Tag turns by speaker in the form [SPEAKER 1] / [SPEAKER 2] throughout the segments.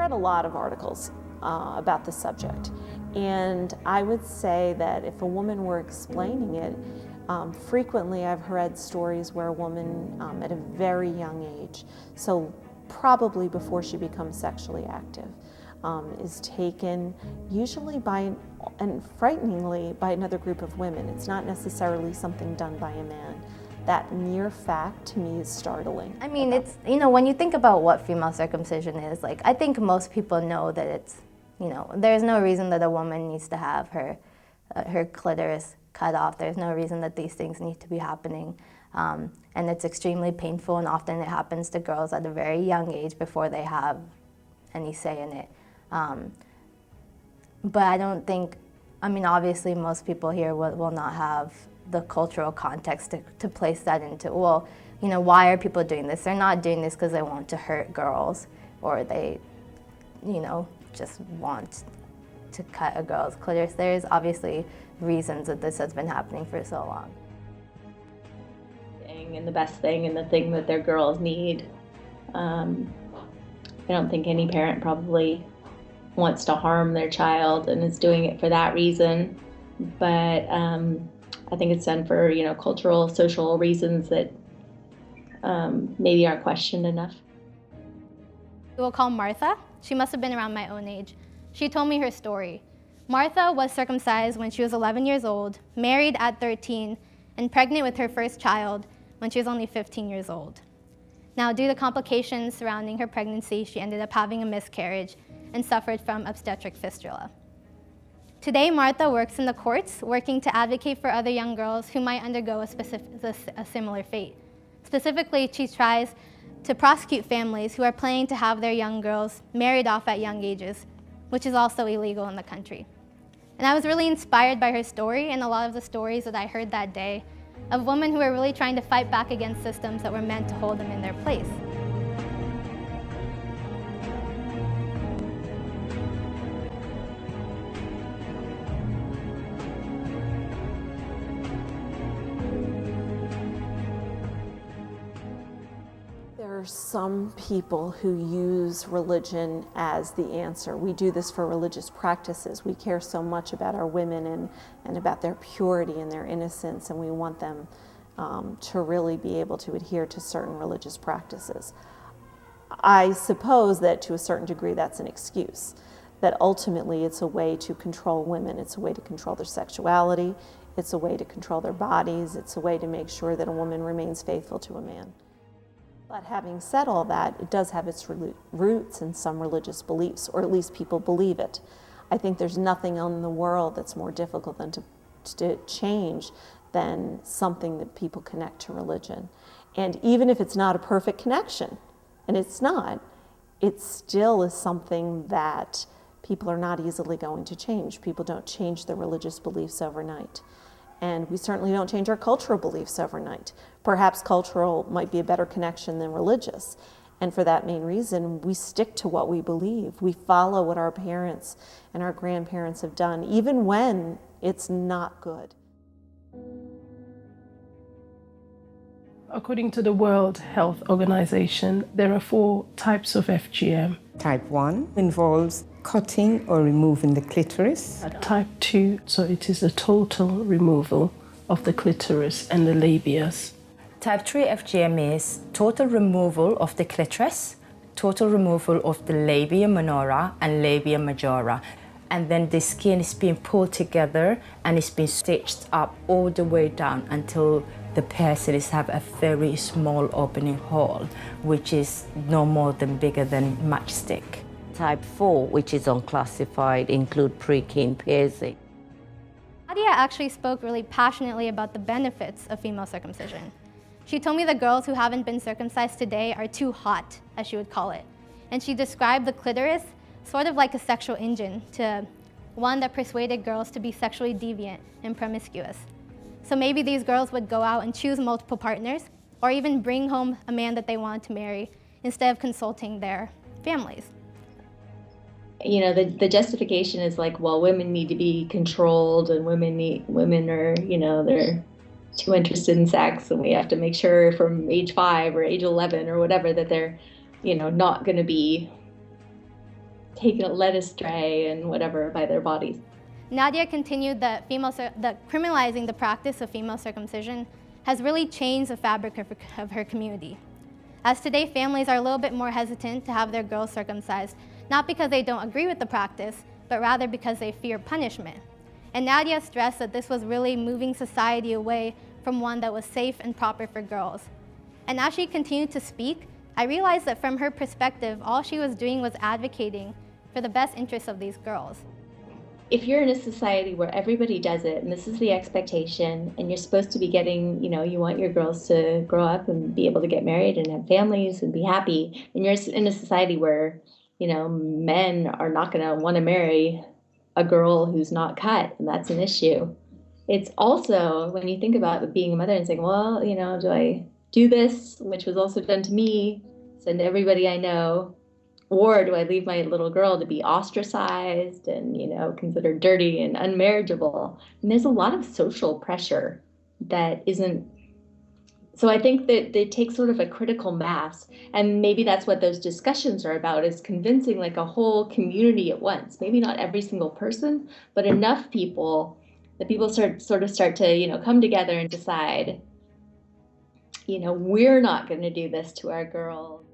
[SPEAKER 1] read a lot of articles about the subject, and I would say that if a woman were explaining it, frequently I've read stories where a woman at a very young age, so probably before she becomes sexually active, is taken usually by, and frighteningly, by another group of women. It's not necessarily something done by a man. That mere fact to me is startling.
[SPEAKER 2] I mean, it's, when you think about what female circumcision is, like, I think most people know that it's, there's no reason that a woman needs to have her clitoris cut off. There's no reason that these things need to be happening. And it's extremely painful, and often it happens to girls at a very young age before they have any say in it. But I don't think, obviously most people here will not have the cultural context to place that into, well, why are people doing this? They're not doing this because they want to hurt girls, or they, just want to cut a girl's clitoris. There's obviously reasons that this has been happening for so long.
[SPEAKER 3] And the best thing and the thing that their girls need. I don't think any parent probably wants to harm their child and is doing it for that reason, but I think it's done for cultural, social reasons that maybe aren't questioned enough.
[SPEAKER 4] We'll call Martha. She must have been around my own age. She told me her story. Martha was circumcised when she was 11 years old, married at 13, and pregnant with her first child when she was only 15 years old. Now, due to complications surrounding her pregnancy, she ended up having a miscarriage and suffered from obstetric fistula. Today, Martha works in the courts, working to advocate for other young girls who might undergo a similar fate. Specifically, she tries to prosecute families who are planning to have their young girls married off at young ages, which is also illegal in the country. And I was really inspired by her story and a lot of the stories that I heard that day of women who are really trying to fight back against systems that were meant to hold them in their place.
[SPEAKER 1] There are some people who use religion as the answer. We do this for religious practices. We care so much about our women and about their purity and their innocence, and we want them to really be able to adhere to certain religious practices. I suppose that to a certain degree that's an excuse, that ultimately it's a way to control women, it's a way to control their sexuality, it's a way to control their bodies, it's a way to make sure that a woman remains faithful to a man. But having said all that, it does have its roots in some religious beliefs, or at least people believe it. I think there's nothing in the world that's more difficult than to change than something that people connect to religion. And even if it's not a perfect connection, and it's not, it still is something that people are not easily going to change. People don't change their religious beliefs overnight. And we certainly don't change our cultural beliefs overnight. Perhaps cultural might be a better connection than religious. And for that main reason, we stick to what we believe. We follow what our parents and our grandparents have done, even when it's not good.
[SPEAKER 5] According to the World Health Organization, there are 4 types of FGM.
[SPEAKER 6] Type 1 involves cutting or removing the clitoris.
[SPEAKER 5] Type 2, so it is a total removal of the clitoris and the labias.
[SPEAKER 7] Type 3 FGM is total removal of the clitoris, total removal of the labia minora and labia majora. And then the skin is being pulled together and it's being stitched up all the way down until the parasites have a very small opening hole, which is no more than bigger than matchstick.
[SPEAKER 8] Type 4, which is unclassified, include pre-keen piercing.
[SPEAKER 4] Nadia actually spoke really passionately about the benefits of female circumcision. She told me the girls who haven't been circumcised today are too hot, as she would call it. And she described the clitoris sort of like a sexual engine, to one that persuaded girls to be sexually deviant and promiscuous. So maybe these girls would go out and choose multiple partners, or even bring home a man that they wanted to marry, instead of consulting their families.
[SPEAKER 3] The justification is like, well, women need to be controlled, and women are, they're too interested in sex, and we have to make sure from age 5 or age 11 or whatever that they're, not going to be led astray and whatever by their bodies.
[SPEAKER 4] Nadia continued that criminalizing the practice of female circumcision has really changed the fabric of her community. As today, families are a little bit more hesitant to have their girls circumcised, not because they don't agree with the practice, but rather because they fear punishment. And Nadia stressed that this was really moving society away from one that was safe and proper for girls. And as she continued to speak, I realized that from her perspective, all she was doing was advocating for the best interests of these girls.
[SPEAKER 3] If you're in a society where everybody does it and this is the expectation and you're supposed to be getting, you want your girls to grow up and be able to get married and have families and be happy, and you're in a society where, men are not going to want to marry a girl who's not cut, and that's an issue. It's also, when you think about being a mother and saying, well, do I do this, which was also done to me, send everybody I know, or do I leave my little girl to be ostracized and, considered dirty and unmarriageable? And there's a lot of social pressure that isn't. So I think that they take sort of a critical mass, and maybe that's what those discussions are about, is convincing like a whole community at once. Maybe not every single person, but enough people that people start to, come together and decide, we're not going to do this to our girls.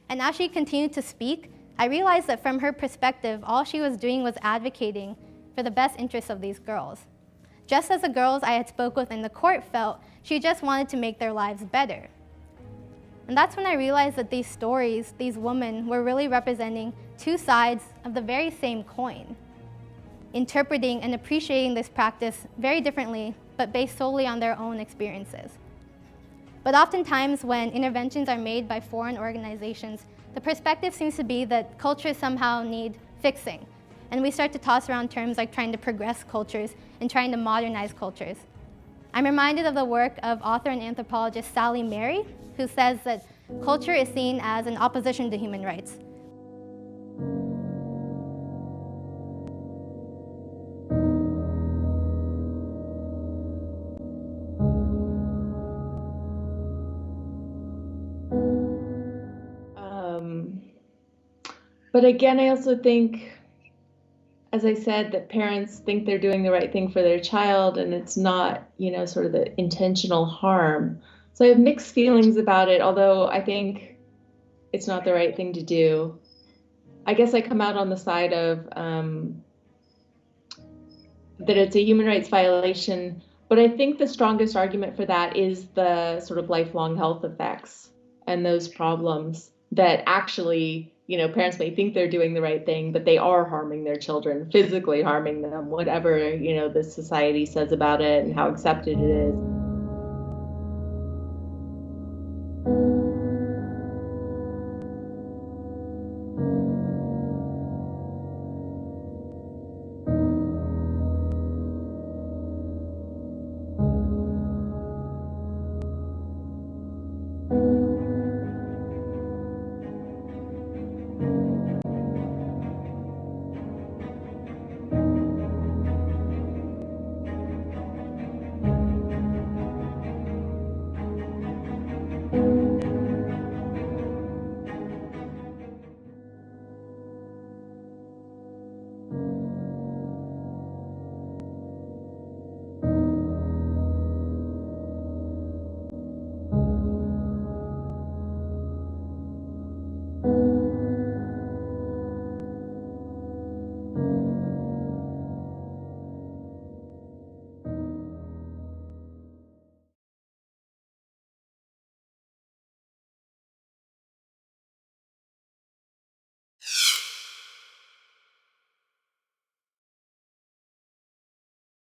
[SPEAKER 4] And as she continued to speak, I realized that from her perspective, all she was doing was advocating for the best interests of these girls. Just as the girls I had spoke with in the court felt, she just wanted to make their lives better. And that's when I realized that these stories, these women, were really representing two sides of the very same coin, interpreting and appreciating this practice very differently, but based solely on their own experiences. But oftentimes when interventions are made by foreign organizations, the perspective seems to be that cultures somehow need fixing. And we start to toss around terms like trying to progress cultures and trying to modernize cultures. I'm reminded of the work of author and anthropologist Sally Mary, who says that culture is seen as an opposition to human rights.
[SPEAKER 3] But again, I also think, as I said, that parents think they're doing the right thing for their child, and it's not, sort of the intentional harm. So I have mixed feelings about it, although I think it's not the right thing to do. I guess I come out on the side of that it's a human rights violation, but I think the strongest argument for that is the sort of lifelong health effects and those problems that actually, parents may think they're doing the right thing, but they are harming their children, physically harming them, whatever, the society says about it and how accepted it is.